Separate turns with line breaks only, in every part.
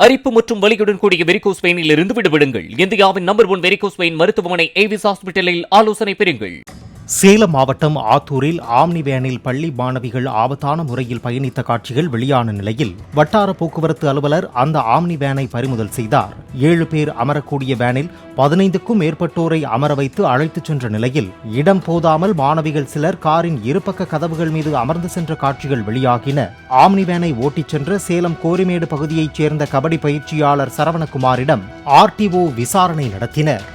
அரிப்பு மற்றும் வலியுடன் கூடிய வெரிகோஸ் வெயினில் இருந்து விடுபடுங்கள். இந்தியாவின் நம்பர் 1 வெரிகோஸ் வெயின் மருத்துவமனை ஏவிஸ் ஹாஸ்பிட்டலில் ஆலோசனை பெறுங்கள்.
சேலம் மாவட்டம் ஆத்தூரில் ஆம்னி வேனில் பள்ளி மாணவிகள் ஆபத்தான முறையில் பயணித்த காட்சிகள் வெளியான நிலையில் வட்டார போக்குவரத்து அலுவலர் அந்த ஆம்னி வேனை பறிமுதல் செய்தார். 7 பேர் அமரக்கூடிய வேனில் 15க்கும் மேற்பட்டோரை அமர வைத்து அழைத்துச் சென்ற நிலையில் இடம் போதாமல் மாணவிகள் சிலர் காரின் இருபக்க கதவுகள் மீது அமர்ந்து சென்ற காட்சிகள் வெளியாகின. ஆம்னி வேனை ஓட்டிச் சென்ற சேலம் கோரிமேடு பகுதியைச் சேர்ந்த கபடி பயிற்சியாளர் சரவணகுமாரிடம் ஆர்டிஓ விசாரணை நடத்தினர்.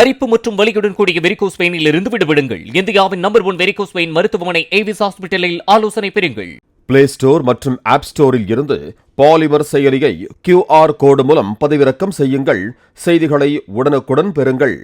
அரிப்பு மற்றும் வலியுடன் கூடிய வெரிகோஸ் வெயினில் இருந்து விடுபடுங்கள். இந்தியாவின் நம்பர் 1 வெரிகோஸ் வெயின் மருத்துவமனை ஏவிஸ் ஹாஸ்பிட்டலில் ஆலோசனை பெறுங்கள்.
பிளே ஸ்டோர் மற்றும் ஆப் ஸ்டோரில் இருந்து பாலிமர் செயலியை QR கோடு மூலம் பதிவிறக்கம் செய்யுங்கள். செய்திகளை உடனுக்குடன் பெறுங்கள்.